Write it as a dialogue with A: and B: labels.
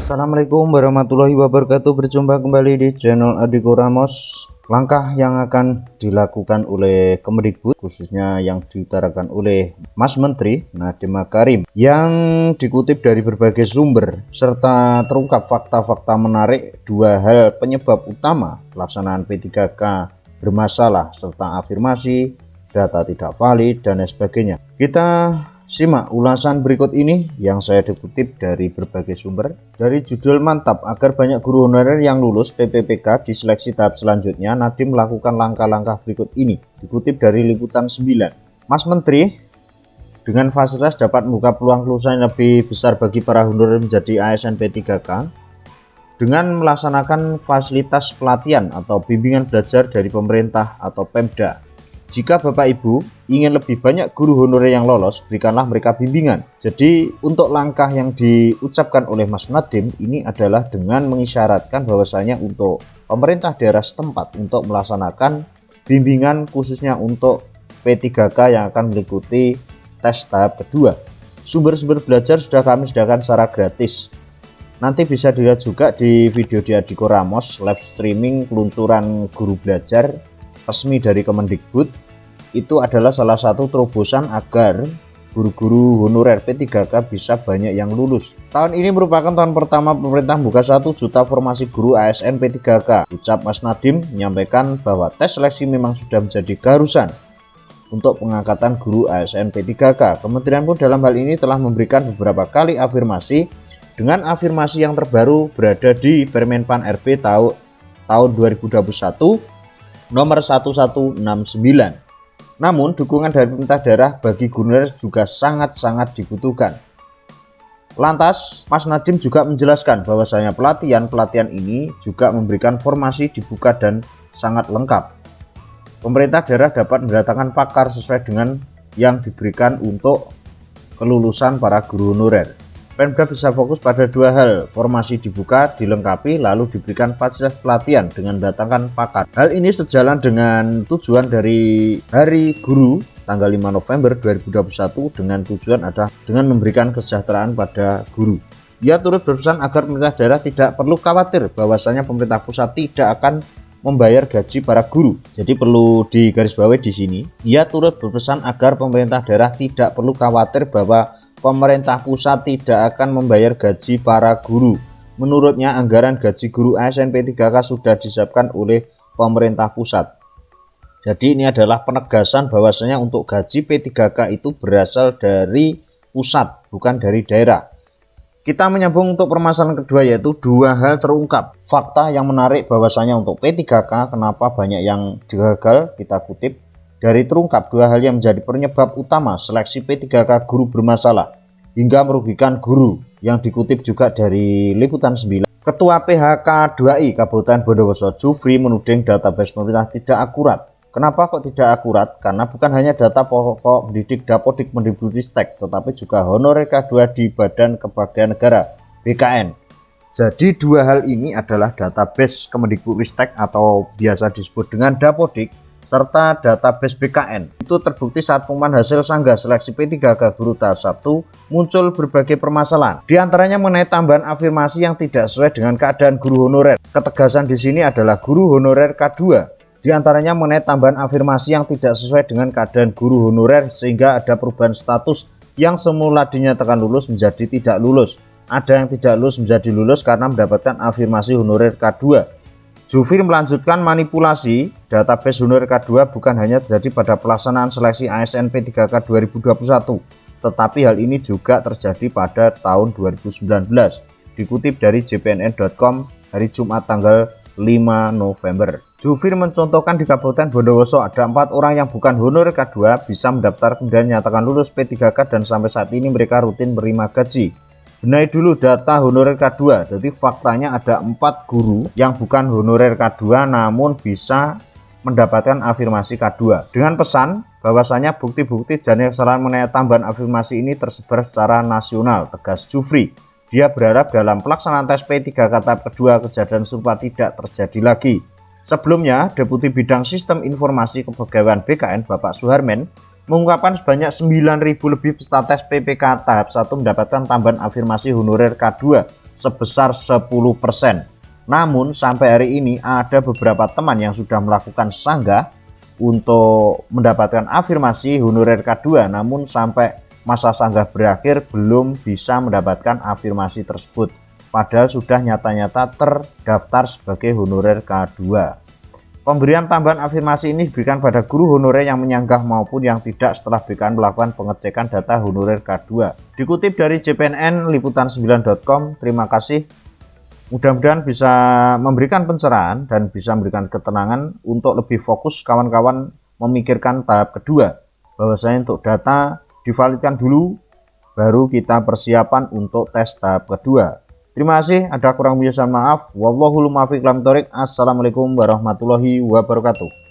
A: Assalamualaikum warahmatullahi wabarakatuh. Berjumpa kembali di channel Adiko Ramos. Langkah yang akan dilakukan oleh Kemendikbud, khususnya yang diutarakan oleh Mas Menteri Nadiem Makarim, yang dikutip dari berbagai sumber serta terungkap fakta-fakta menarik dua hal penyebab utama pelaksanaan P3K bermasalah serta afirmasi data tidak valid dan sebagainya. Kita simak ulasan berikut ini yang saya dikutip dari berbagai sumber. Dari judul "Mantap agar banyak guru honorer yang lulus PPPK di seleksi tahap selanjutnya, Nadiem melakukan langkah-langkah berikut ini." Dikutip dari Liputan 9. Mas Menteri dengan fasilitas dapat membuka peluang kelulusan yang lebih besar bagi para honorer menjadi ASN P3K dengan melaksanakan fasilitas pelatihan atau bimbingan belajar dari pemerintah atau Pemda. Jika Bapak Ibu ingin lebih banyak guru honorer yang lolos, berikanlah mereka bimbingan. Jadi untuk langkah yang diucapkan oleh Mas Nadiem ini adalah dengan mengisyaratkan bahwasanya untuk pemerintah daerah setempat untuk melaksanakan bimbingan khususnya untuk P3K yang akan mengikuti tes tahap kedua. Sumber-sumber belajar sudah kami sediakan secara gratis. Nanti bisa dilihat juga di video di Adiko Ramos live streaming peluncuran guru belajar resmi dari Kemendikbud. Itu adalah salah satu terobosan agar guru-guru honorer P3K bisa banyak yang lulus. Tahun ini merupakan tahun pertama pemerintah membuka 1 juta formasi guru ASN P3K. Ucap Mas Nadiem menyampaikan bahwa tes seleksi memang sudah menjadi keharusan untuk pengangkatan guru ASN P3K. Kementerian pun dalam hal ini telah memberikan beberapa kali afirmasi, dengan afirmasi yang terbaru berada di Permenpan RB tahun 2021 nomor 1169. Namun dukungan dari pemerintah daerah bagi guru honorer juga sangat-sangat dibutuhkan. Lantas Mas Nadiem juga menjelaskan bahwasanya pelatihan ini juga memberikan formasi dibuka dan sangat lengkap. Pemerintah daerah dapat mendatangkan pakar sesuai dengan yang diberikan untuk kelulusan para guru honorer. Pemda bisa fokus pada dua hal, formasi dibuka, dilengkapi, lalu diberikan fasilitas pelatihan dengan mendatangkan pakar. Hal ini sejalan dengan tujuan dari Hari Guru tanggal 5 November 2021 dengan tujuan adalah dengan memberikan kesejahteraan pada guru. Ia turut berpesan agar pemerintah daerah tidak perlu khawatir bahwasanya pemerintah pusat tidak akan membayar gaji para guru. Jadi perlu digarisbawahi di sini. Ia turut berpesan agar pemerintah daerah tidak perlu khawatir bahwa pemerintah pusat tidak akan membayar gaji para guru. Menurutnya, anggaran gaji guru ASN P3K sudah disiapkan oleh pemerintah pusat. Jadi ini adalah penegasan bahwasanya untuk gaji P3K itu berasal dari pusat, bukan dari daerah. Kita menyambung untuk permasalahan kedua, yaitu dua hal terungkap. Fakta yang menarik bahwasanya untuk P3K kenapa banyak yang gagal, kita kutip dari terungkap dua hal yang menjadi penyebab utama seleksi P3K guru bermasalah hingga merugikan guru, yang dikutip juga dari Liputan 9. Ketua PHK 2I Kabupaten Bondowoso Jufri menuding database pemerintah tidak akurat. Kenapa kok tidak akurat? Karena bukan hanya data pokok pendidik Dapodik Mendikbudristek, tetapi juga honorer K2 di Badan Kepegawaian Negara BKN. Jadi dua hal ini adalah database Kemendikbudristek atau biasa disebut dengan Dapodik serta database BKN. Itu terbukti saat pengumuman hasil sanggah seleksi P3K guru tahap 1 muncul berbagai permasalahan. Di antaranya mengenai tambahan afirmasi yang tidak sesuai dengan keadaan guru honorer. Ketegasan di sini adalah guru honorer K2. Di antaranya mengenai tambahan afirmasi yang tidak sesuai dengan keadaan guru honorer sehingga ada perubahan status yang semula dinyatakan lulus menjadi tidak lulus. Ada yang tidak lulus menjadi lulus karena mendapatkan afirmasi honorer K2. Jufri melanjutkan manipulasi database honorer K2 bukan hanya terjadi pada pelaksanaan seleksi ASN P3K 2021, tetapi hal ini juga terjadi pada tahun 2019. Dikutip dari jpnn.com hari Jumat tanggal 5 November. Jufri mencontohkan di Kabupaten Bondowoso ada 4 orang yang bukan honorer K2 bisa mendaftar kemudian nyatakan lulus P3K dan sampai saat ini mereka rutin menerima gaji. Benahi dulu data honorer K2. Jadi faktanya ada 4 guru yang bukan honorer K2 namun bisa mendapatkan afirmasi K2. Dengan pesan bahwasanya bukti-bukti dan kesalahan mengenai tambahan afirmasi ini tersebar secara nasional, tegas Jufri. Dia berharap dalam pelaksanaan tes P3K tahap kedua kejadian serupa tidak terjadi lagi. Sebelumnya, Deputi Bidang Sistem Informasi Kepegawaian BKN Bapak Suharmen mengungkapkan sebanyak 9.000 lebih peserta tes PPK tahap 1 mendapatkan tambahan afirmasi honorer K2 sebesar 10%. Namun sampai hari ini ada beberapa teman yang sudah melakukan sanggah untuk mendapatkan afirmasi honorer K2, namun sampai masa sanggah berakhir belum bisa mendapatkan afirmasi tersebut, padahal sudah nyata-nyata terdaftar sebagai honorer K2. Pemberian tambahan afirmasi ini diberikan pada guru honorer yang menyanggah maupun yang tidak setelah BKN melakukan pengecekan data honorer K2. Dikutip dari JPNN liputan9.com. Terima kasih. Mudah-mudahan bisa memberikan pencerahan dan bisa memberikan ketenangan untuk lebih fokus kawan-kawan memikirkan tahap kedua, bahwasanya untuk data divalidkan dulu baru kita persiapan untuk tes tahap kedua. Terima kasih, ada kurang lebihnya maaf. Wallahul muwaffiq ila aqwamit thoriq. Assalamualaikum warahmatullahi wabarakatuh.